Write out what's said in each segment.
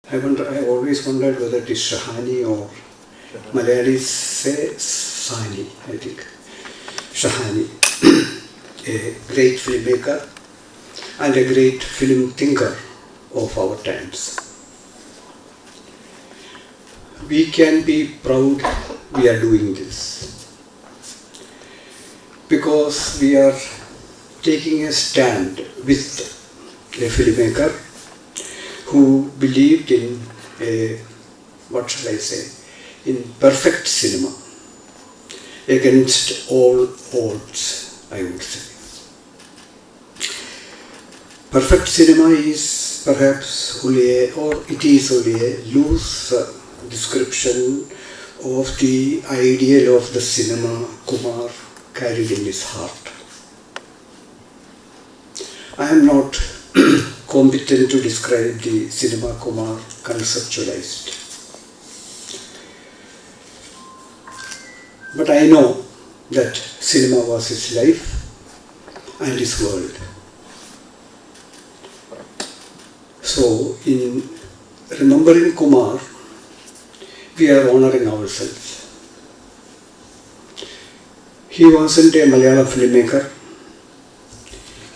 I always wondered whether it is Shahani or Malayalis say Sani, I think. Shahani, a great filmmaker and a great film thinker of our times. We can be proud we are doing this because we are taking a stand with a filmmaker who believed in a, what shall I say, in perfect cinema against all odds, I would say. Perfect cinema is perhaps only it is only a loose description of the ideal of the cinema Kumar carried in his heart. I am not competent to describe the cinema Kumar conceptualized. But I know that cinema was his life and his world. So, in remembering Kumar, we are honoring ourselves. He wasn't a Malayalam filmmaker.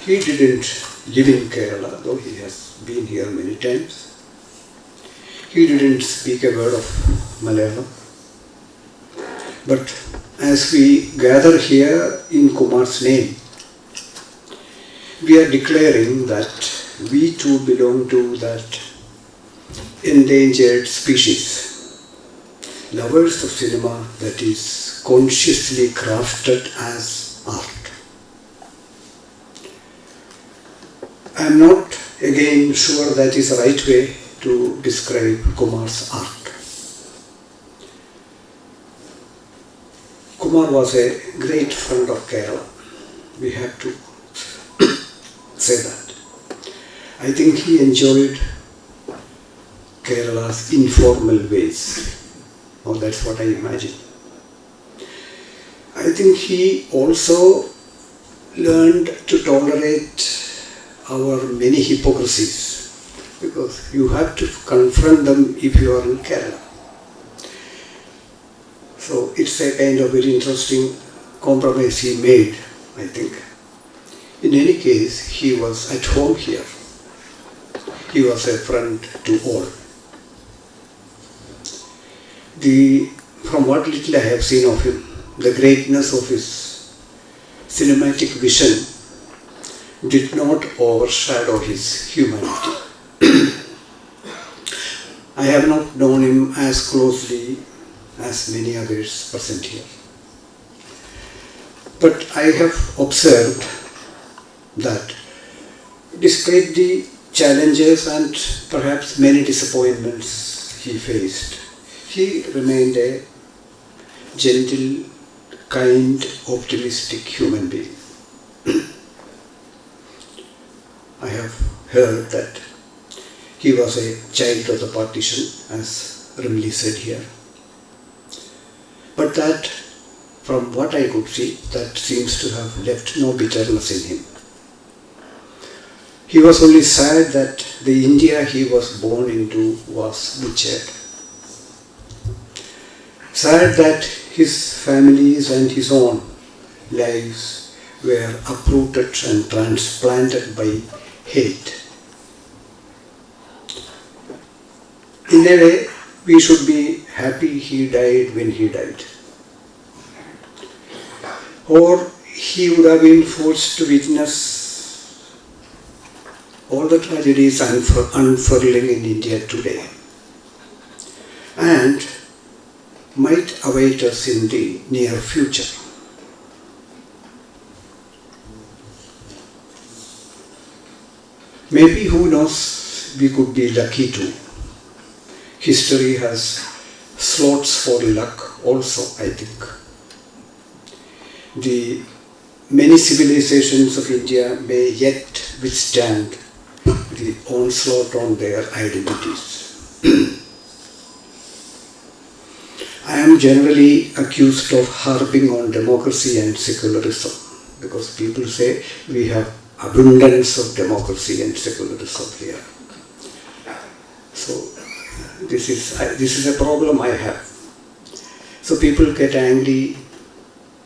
He didn't live in Kerala, though he has been here many times. He didn't speak a word of Malayalam. But as we gather here in Kumar's name, we are declaring that we too belong to that endangered species, lovers of cinema that is consciously crafted as art. I am not again sure that is the right way to describe Kumar's art. Kumar was a great friend of Kerala. We have to say that. I think he enjoyed Kerala's informal ways. Or that's what I imagine. I think he also learned to tolerate our many hypocrisies, because you have to confront them if you are in Kerala. So it's a kind of very interesting compromise he made, I think. In any case, he was at home here. He was a friend to all. From what little I have seen of him, the greatness of his cinematic vision did not overshadow his humanity. I have not known him as closely as many others present here. But I have observed that despite the challenges and perhaps many disappointments he faced, he remained a gentle, kind, optimistic human being. I have heard that he was a child of the partition, as Rimli said here. But that, from what I could see, that seems to have left no bitterness in him. He was only sad that the India he was born into was butchered. Sad that his family's and his own lives were uprooted and transplanted by hate. In a way, we should be happy he died when he died. Or he would have been forced to witness all the tragedies unfurling in India today, and might await us in the near future. Maybe, who knows, we could be lucky too. History has slots for luck also, I think. The many civilizations of India may yet withstand the onslaught on their identities. I am generally accused of harping on democracy and secularism, because people say we have abundance of democracy and secularism here. So this is a problem I have. So people get angry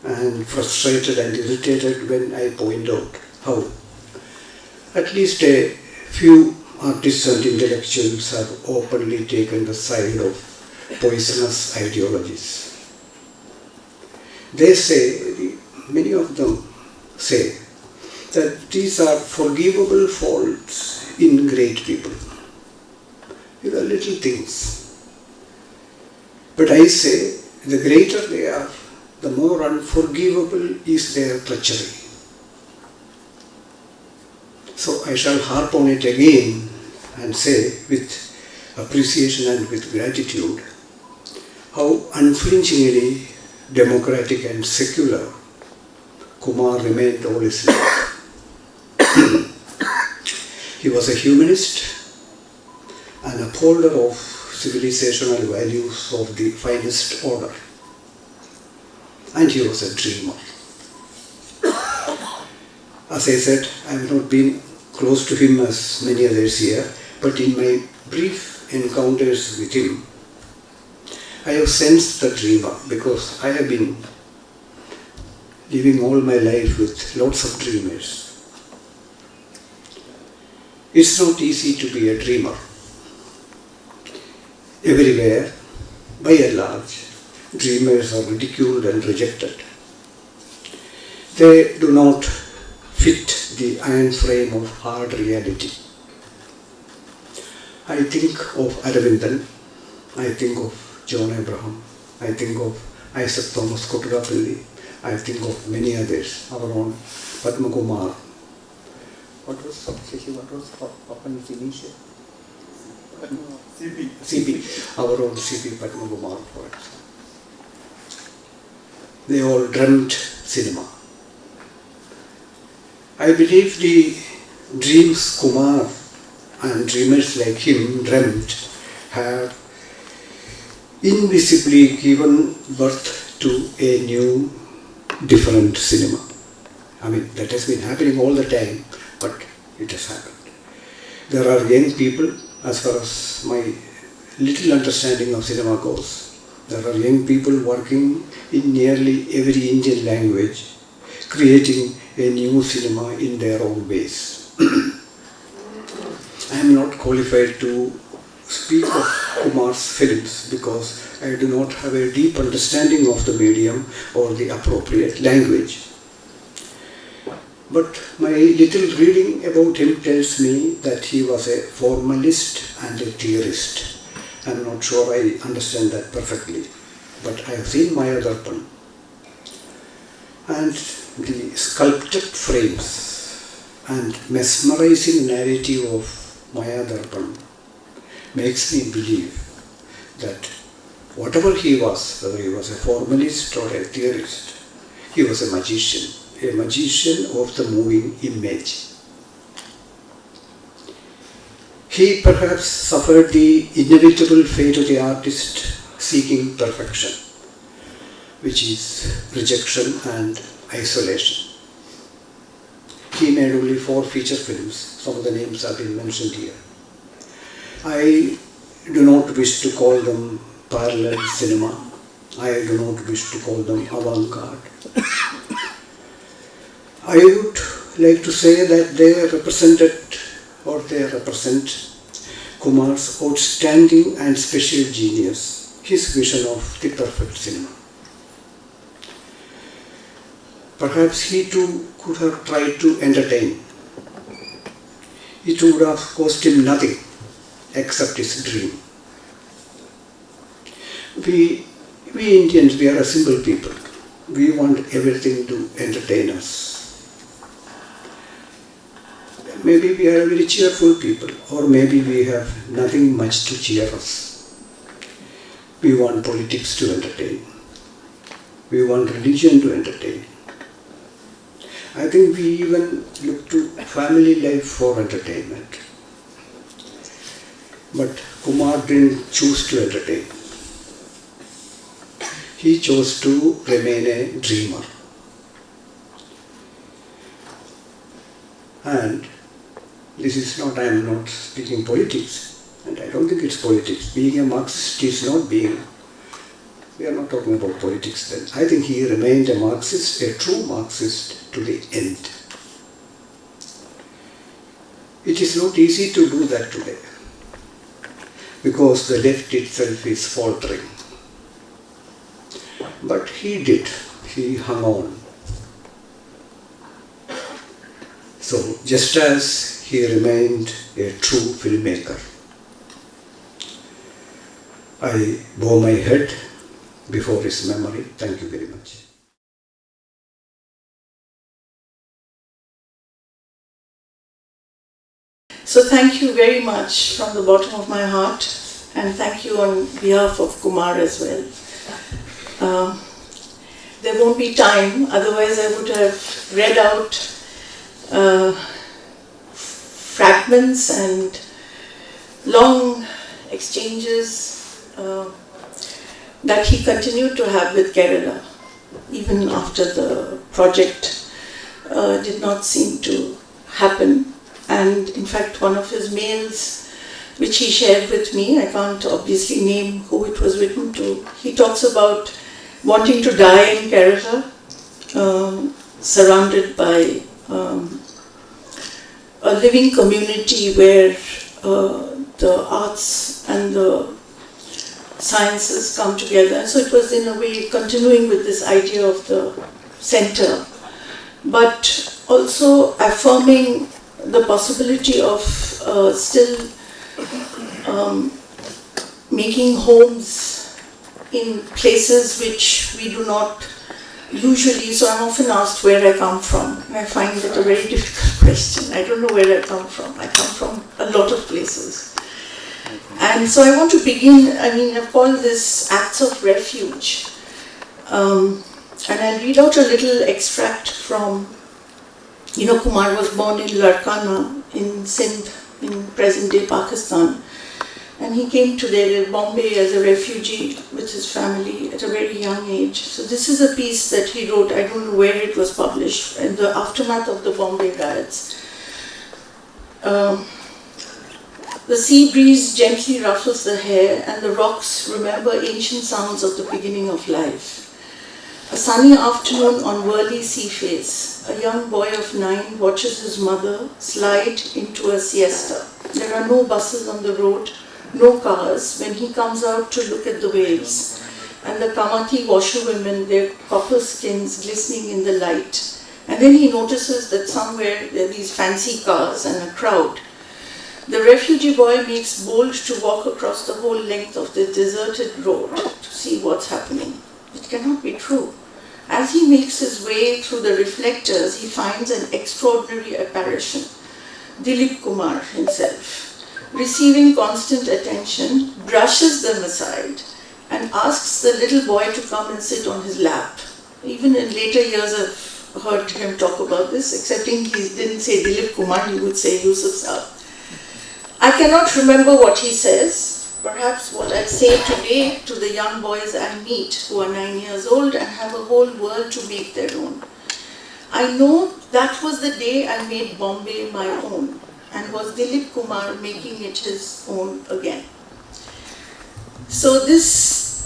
and frustrated and irritated when I point out how at least a few artists and intellectuals have openly taken the side of poisonous ideologies. They say, many of them say, that these are forgivable faults in great people. These are little things. But I say, the greater they are, the more unforgivable is their treachery. So I shall harp on it again and say with appreciation and with gratitude how unflinchingly democratic and secular Kumar remained all his life. He was a humanist, an upholder of civilizational values of the finest order, and he was a dreamer. As I said, I have not been close to him as many others here, but in my brief encounters with him, I have sensed the dreamer because I have been living all my life with lots of dreamers. It's not easy to be a dreamer. Everywhere, by and large, dreamers are ridiculed and rejected. They do not fit the iron frame of hard reality. I think of Aravindan, I think of John Abraham, I think of Isaac Thomas Koturapalli, I think of many others, our own Padma Kumar. What was Papan's initial? CP, our own CP Padma Kumar, for example. They all dreamt cinema. I believe the dreams Kumar and dreamers like him dreamt have invisibly given birth to a new, different cinema. I mean, that has been happening all the time, but it has happened. There are young people, as far as my little understanding of cinema goes, there are young people working in nearly every Indian language, creating a new cinema in their own ways. I am not qualified to speak of Kumar's films because I do not have a deep understanding of the medium or the appropriate language. But my little reading about him tells me that he was a formalist and a theorist. I am not sure I understand that perfectly, but I have seen Maya Darpan. And the sculpted frames and mesmerizing narrative of Maya Darpan makes me believe that whatever he was, whether he was a formalist or a theorist, he was a magician of the moving image. He perhaps suffered the inevitable fate of the artist seeking perfection, which is rejection and isolation. He made only 4 feature films. Some of the names have been mentioned here. I do not wish to call them parallel cinema. I do not wish to call them avant-garde. I would like to say that they represent Kumar's outstanding and special genius, his vision of the perfect cinema. Perhaps he too could have tried to entertain. It would have cost him nothing except his dream. We Indians, we are a simple people. We want everything to entertain us. Maybe we are very cheerful people, or maybe we have nothing much to cheer us. We want politics to entertain. We want religion to entertain. I think we even look to family life for entertainment. But Kumar didn't choose to entertain. He chose to remain a dreamer. And this is not, I am not speaking politics. And I don't think it's politics. Being a Marxist is not being, we are not talking about politics then. I think he remained a Marxist, a true Marxist to the end. It is not easy to do that today, because the left itself is faltering. But he did. He hung on. So, just as he remained a true filmmaker, I bow my head before his memory. Thank you very much. So thank you very much from the bottom of my heart, and thank you on behalf of Kumar as well. There won't be time, otherwise I would have read out fragments and long exchanges that he continued to have with Kerala, even after the project did not seem to happen. And in fact, one of his mails, which he shared with me, I can't obviously name who it was written to, he talks about wanting to die in Kerala, surrounded by a living community where the arts and the sciences come together. And so it was in a way continuing with this idea of the center, but also affirming the possibility of still making homes in places which we do not usually. So I'm often asked where I come from, and I find that a very difficult question. I don't know where I come from. I come from a lot of places. And so I want to begin, I've called this Acts of Refuge. And I'll read out a little extract from, Kumar was born in Larkana in Sindh, in present-day Pakistan. And he came to Bombay as a refugee with his family at a very young age. So this is a piece that he wrote, I don't know where it was published, in the aftermath of the Bombay riots. The sea breeze gently ruffles the hair, and the rocks remember ancient sounds of the beginning of life. A sunny afternoon on Worli sea face, a young boy of 9 watches his mother slide into a siesta. There are no buses on the road, no cars, when he comes out to look at the waves, and the Kamathi washerwomen, their copper skins glistening in the light. And then he notices that somewhere there are these fancy cars and a crowd. The refugee boy makes bold to walk across the whole length of the deserted road to see what's happening. It cannot be true. As he makes his way through the reflectors, he finds an extraordinary apparition. Dilip Kumar himself, receiving constant attention, brushes them aside and asks the little boy to come and sit on his lap. Even in later years I've heard him talk about this, excepting he didn't say Dilip Kumar, he would say Yusuf Saab. I cannot remember what he says. Perhaps what I say today to the young boys I meet who are 9 years old and have a whole world to make their own. I know that was the day I made Bombay my own, and was Dilip Kumar making it his own again. So this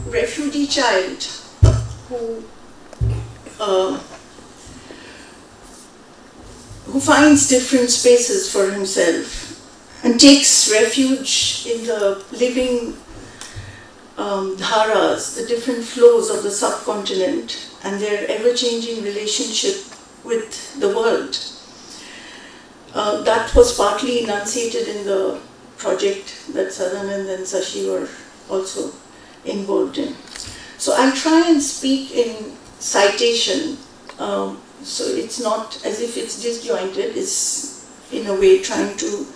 refugee child who finds different spaces for himself and takes refuge in the living dharas, the different flows of the subcontinent and their ever-changing relationship with the world. That was partly enunciated in the project that Sadanand and Sashi were also involved in. So I'll try and speak in citation, so it's not as if it's disjointed, it's in a way trying to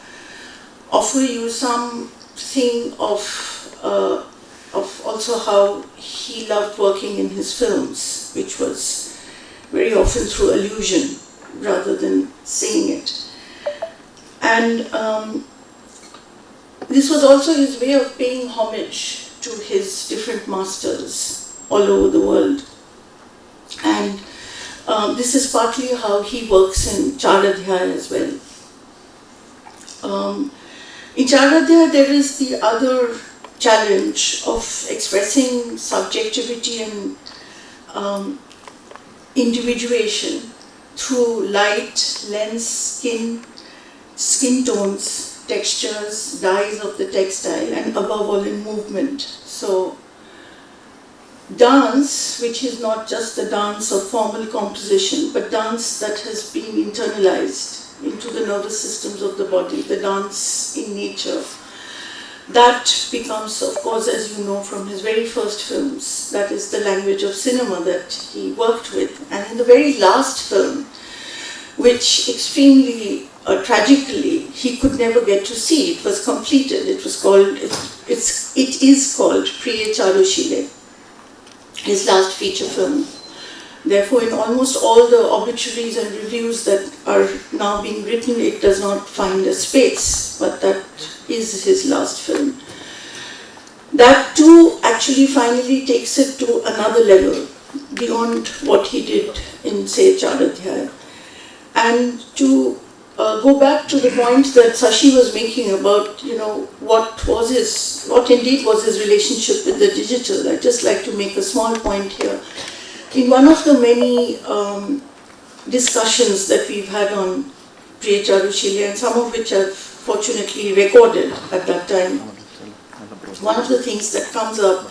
offer you something of also how he loved working in his films, which was very often through allusion rather than saying it. And this was also his way of paying homage to his different masters all over the world. And this is partly how he works in Char Adhyay as well. In Charadhyaya, there is the other challenge of expressing subjectivity and individuation through light, lens, skin tones, textures, dyes of the textile, and above all in movement. So dance, which is not just the dance of formal composition, but dance that has been internalized into the nervous systems of the body, the dance in nature, that becomes, of course, as you know from his very first films, that is the language of cinema that he worked with. And in the very last film, which extremely tragically he could never get to see, it was completed. It was called, it is called Priye Charushile, his last feature film. Therefore, in almost all the obituaries and reviews that are now being written, it does not find a space, but that is his last film. That too actually finally takes it to another level, beyond what he did in, say, Charadhyaya. And to go back to the point that Sashi was making about, what indeed was his relationship with the digital, I'd just like to make a small point here. In one of the many discussions that we've had on Priye Charushile, and some of which I've fortunately recorded at that time, one of the things that comes up,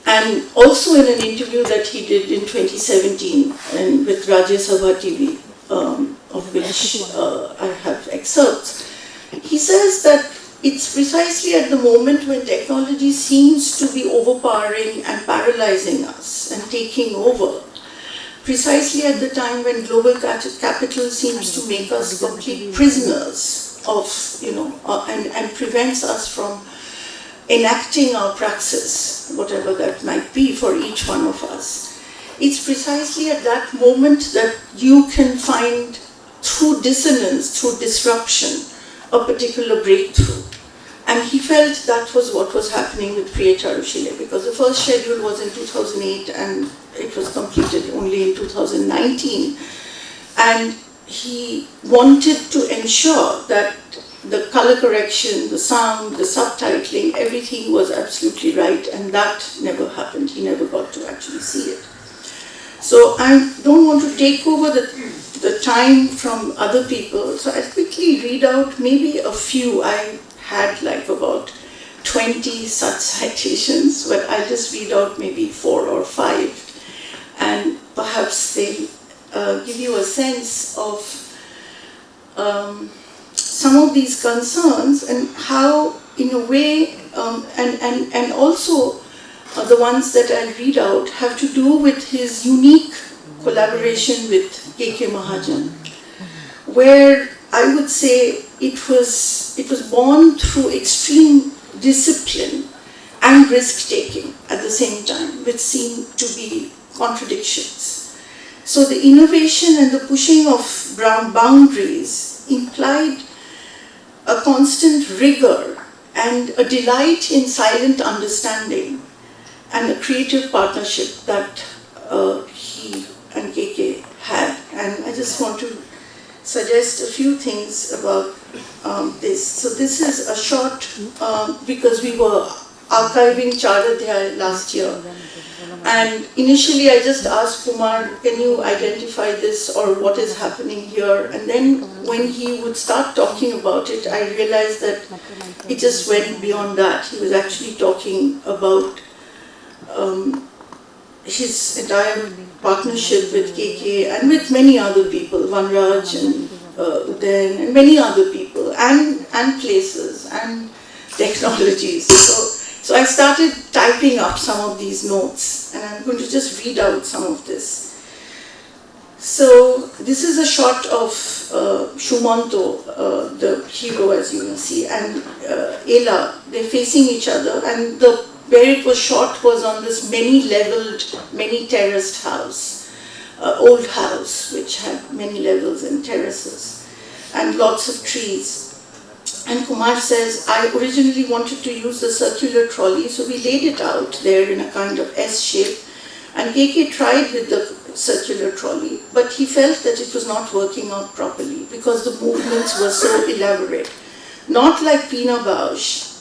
and also in an interview that he did in 2017 and with Rajya Sabha TV, of which I have excerpts, he says that it's precisely at the moment when technology seems to be overpowering and paralyzing us and taking over, precisely at the time when global capital seems to make us complete prisoners of, and prevents us from enacting our praxis, whatever that might be for each one of us. It's precisely at that moment that you can find, through dissonance, through disruption, a particular breakthrough. And he felt that was what was happening with Priye Charushile, because the first schedule was in 2008 and it was completed only in 2019. And he wanted to ensure that the color correction, the sound, the subtitling, everything was absolutely right, and that never happened. He never got to actually see it. So I don't want to take over the time from other people, so I'll quickly read out maybe a few. I had like about 20 such citations, but I'll just read out maybe 4 or 5, and perhaps they'll give you a sense of some of these concerns and how, in a way, and also the ones that I'll read out have to do with his unique collaboration with K.K. Mahajan, where I would say it was born through extreme discipline and risk-taking at the same time, which seem to be contradictions. So the innovation and the pushing of boundaries implied a constant rigor and a delight in silent understanding and a creative partnership that he and KK had. And I just want to suggest a few things about this. So this is a short, because we were archiving Charadhyaya last year. And initially I just asked Kumar, can you identify this or what is happening here? And then when he would start talking about it, I realized that it just went beyond that. He was actually talking about his entire partnership with KK and with many other people, Vanraj and Udayan and many other people, and places and technologies. So I started typing up some of these notes, and I'm going to just read out some of this. So this is a shot of Shumanto, the hero, as you will see, and Ela. They're facing each other, and where it was shot was on this many-leveled, many-terraced house, old house, which had many levels and terraces, and lots of trees. And Kumar says, I originally wanted to use the circular trolley, so we laid it out there in a kind of S shape. And KK tried with the circular trolley, but he felt that it was not working out properly because the movements were so elaborate. not like Pina Bausch.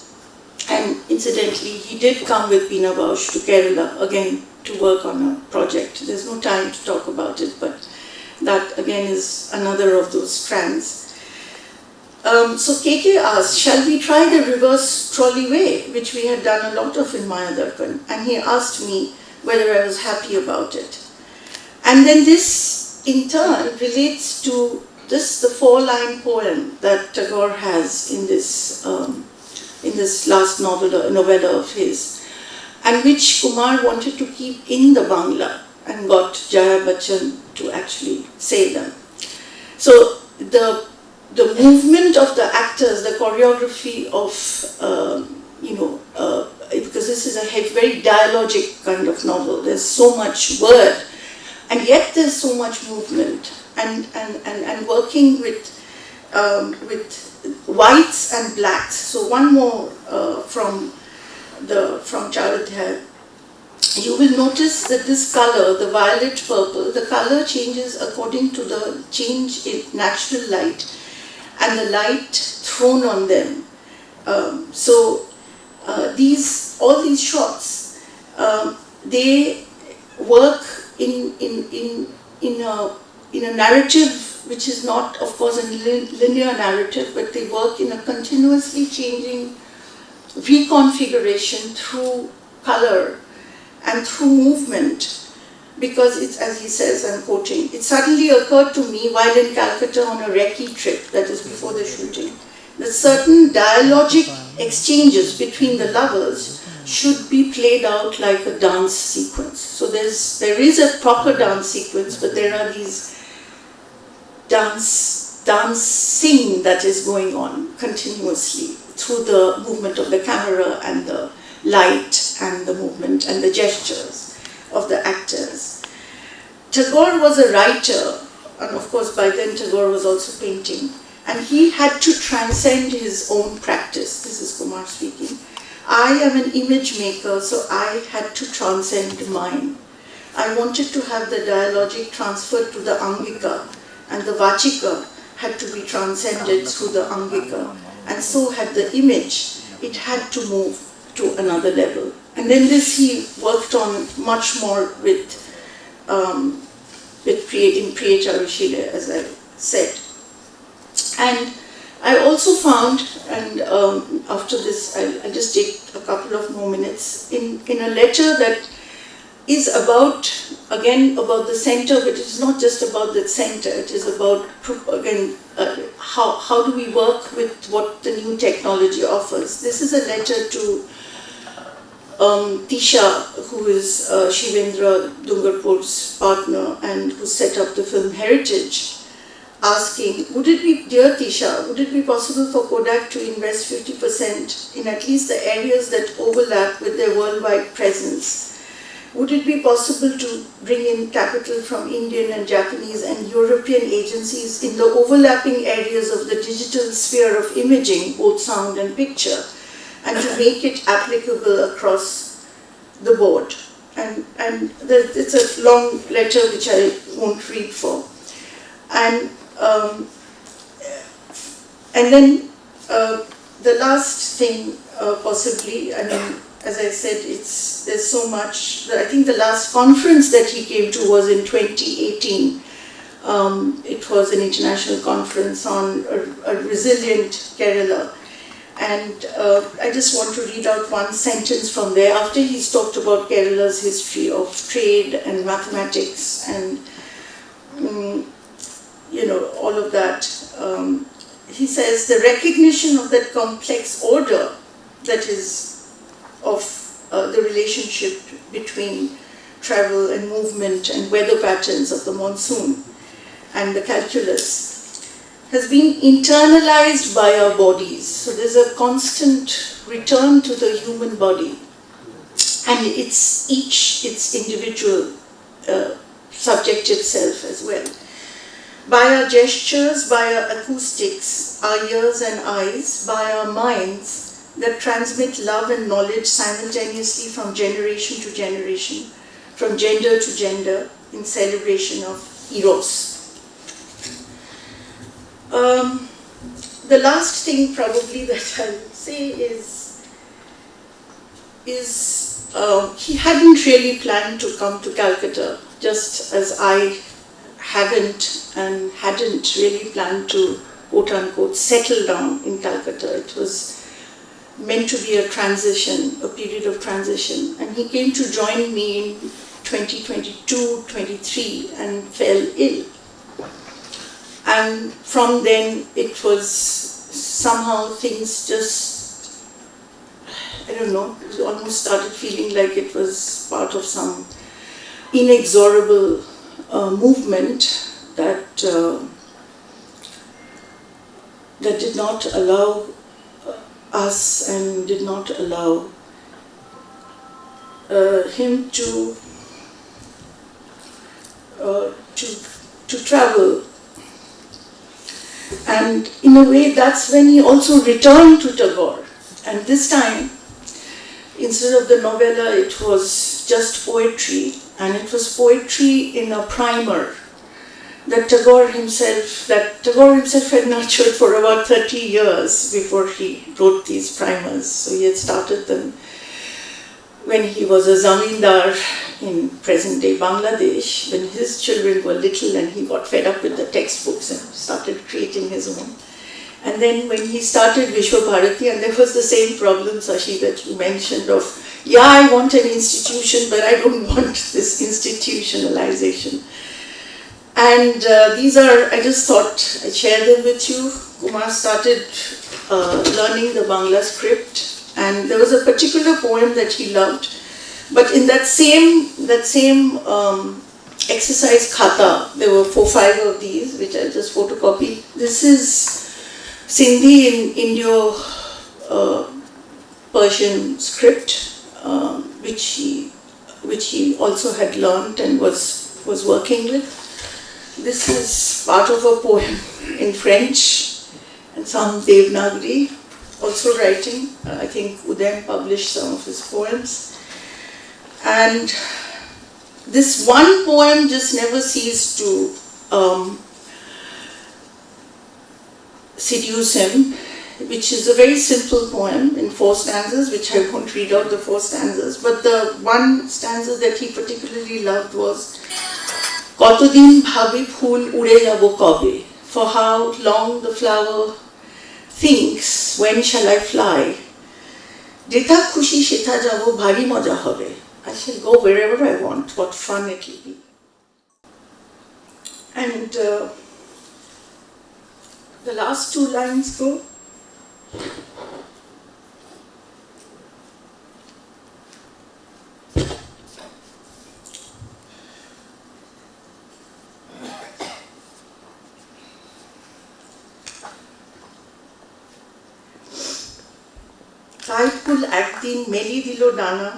And incidentally, he did come with Pina Bausch to Kerala again to work on a project. There's no time to talk about it, but that again is another of those strands. So KK asked, shall we try the reverse trolley way, which we had done a lot of in Maya Darpan? And he asked me whether I was happy about it. And then this in turn relates to this, the 4-line poem that Tagore has in this last novella of his, and which Kumar wanted to keep in the Bangla and got Jaya Bachchan to actually say them. So the movement of the actors, the choreography of, because this is a very dialogic kind of novel, there's so much word, and yet there's so much movement, and working with whites and blacks. So one more from Charadhyay. You will notice that this color, the violet purple, the color changes according to the change in natural light and the light thrown on them. All these shots, they work in a narrative which is not, of course, a linear narrative, but they work in a continuously changing reconfiguration through color and through movement. Because it's, as he says, I'm quoting, it suddenly occurred to me while in Calcutta on a recce trip, that is before the shooting, that certain dialogic exchanges between the lovers should be played out like a dance sequence. So there is a proper dance sequence, but there are these dancing that is going on continuously through the movement of the camera and the light and the movement and the gestures of the actors. Tagore was a writer, and of course by then Tagore was also painting, and he had to transcend his own practice. This is Kumar speaking. I am an image maker, so I had to transcend mine. I wanted to have the dialogic transferred to the Angika, and the Vachika had to be transcended through the Angika, and so had the image. It had to move to another level. And then this he worked on much more with in Priya Charushila, as I said. And I also found, and after this I'll just take a couple of more minutes, in a letter that is about the center, but it's not just about the center, it is about, again, how do we work with what the new technology offers. This is a letter to Tisha, who is Shivendra Dungarpur's partner and who set up the film Heritage, asking, dear Tisha, would it be possible for Kodak to invest 50% in at least the areas that overlap with their worldwide presence? Would it be possible to bring in capital from Indian and Japanese and European agencies in the overlapping areas of the digital sphere of imaging, both sound and picture, and to make it applicable across the board? And it's a long letter which I won't read for. And then the last thing, possibly, I mean, as I said, there's so much. I think the last conference that he came to was in 2018. It was an international conference on a resilient Kerala. And I just want to read out one sentence from there. After he's talked about Kerala's history of trade and mathematics and, all of that, he says, the recognition of that complex order that is of the relationship between travel and movement and weather patterns of the monsoon and the calculus has been internalized by our bodies. So there's a constant return to the human body and its individual subjective self as well. By our gestures, by our acoustics, our ears and eyes, by our minds that transmit love and knowledge simultaneously from generation to generation, from gender to gender, in celebration of Eros. The the last thing probably that I would say is he hadn't really planned to come to Calcutta, just as I haven't and hadn't really planned to, quote unquote, settle down in Calcutta. It was meant to be a transition, a period of transition. And he came to join me in 2022-23 and fell ill. And from then it was somehow things just, I don't know, it almost started feeling like it was part of some inexorable movement that that did not allow us and did not allow him to travel. And in a way, that's when he also returned to Tagore. And this time, instead of the novella, it was just poetry, and it was poetry in a primer that Tagore himself had nurtured for about 30 years before he wrote these primers. So he had started them when he was a zamindar in present-day Bangladesh, when his children were little and he got fed up with the textbooks and started creating his own. And then when he started Vishwa Bharati, and there was the same problem, Sashi, that you mentioned of, yeah, I want an institution, but I don't want this institutionalization. And these are, I just thought I'd share them with you. Kumar started learning the Bangla script, and there was a particular poem that he loved. But in that same exercise khata, there were 4-5 of these, which I just photocopied. This is Sindhi in Indo-Persian script, which he also had learnt and was working with. This is part of a poem in French and some Devanagari, also writing. I think AIDEM published some of his poems. And this one poem just never ceased to seduce him, which is a very simple poem in 4 stanzas, which I won't read out the 4 stanzas, but the one stanza that he particularly loved was Kotodin bhabi phul ure jabo kobe, for how long the flower thinks, when shall I fly? Jetha khushi shetha jabo bhari moja hobe. I shall go wherever I want, what fun it will be. And the last 2 lines go, কাইফুল একদিন মেলি দিল ডানা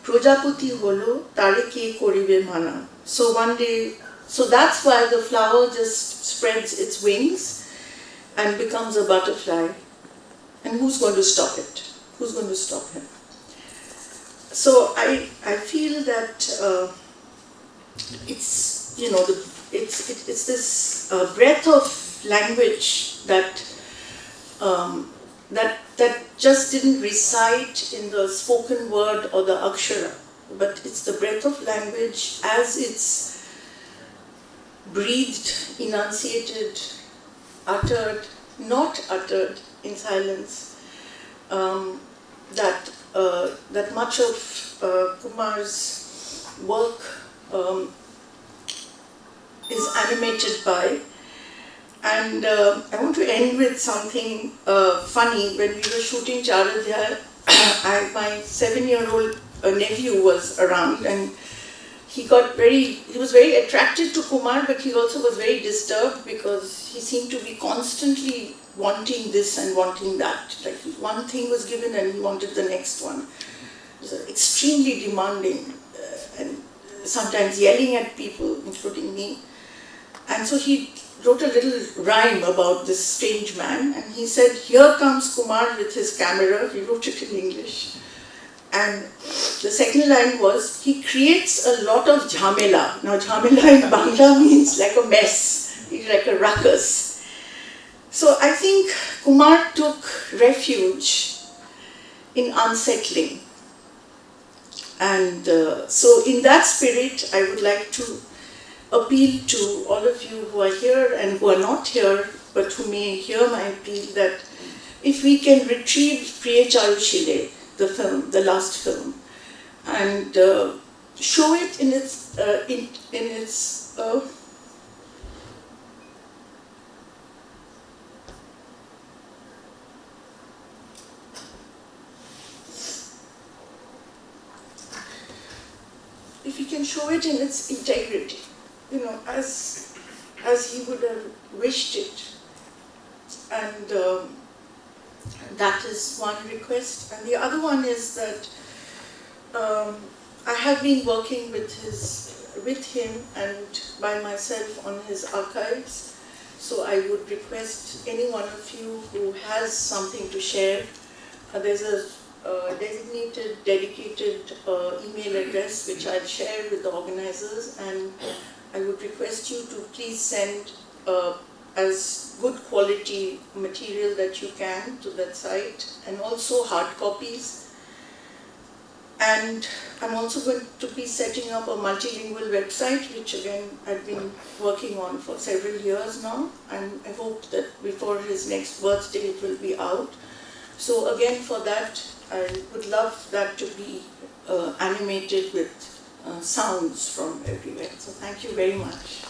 প্রজাপতি হলো তারে কে করিবে মানা. So one day, so that's why the flower just spreads its wings and becomes a butterfly. And who's going to stop it? Who's going to stop him? So I feel that it's, you know, it's this breadth of language that that just didn't reside in the spoken word or the akshara, but it's the breadth of language as it's breathed, enunciated, uttered, not uttered in silence, that much of Kumar's work is animated by. And I want to end with something funny. When we were shooting Charadhya, my 7-year-old nephew was around, and he was very attracted to Kumar, but he also was very disturbed because he seemed to be constantly wanting this and wanting that. Like one thing was given and he wanted the next one. He was extremely demanding and sometimes yelling at people, including me. And so he wrote a little rhyme about this strange man, and he said, "Here comes Kumar with his camera." He wrote it in English. And the second line was, "He creates a lot of jhamela." Now jhamela in Bangla means like a mess, like a ruckus. So I think Kumar took refuge in unsettling. And so in that spirit, I would like to appeal to all of you who are here and who are not here, but who may hear my appeal, that if we can retrieve Priye Charushile, the film, the last film, and show it in its if we can show it in its integrity, as he would have wished it, and that is one request. And the other one is that I have been working with him and by myself on his archives. So I would request any one of you who has something to share. There's a designated, dedicated email address which I'll share with the organizers, and I would request you to please send as good quality material that you can to that site, and also hard copies. And I'm also going to be setting up a multilingual website, which again I've been working on for several years now, and I hope that before his next birthday it will be out. So again, for that, I would love that to be animated with sounds from everywhere. So thank you very much.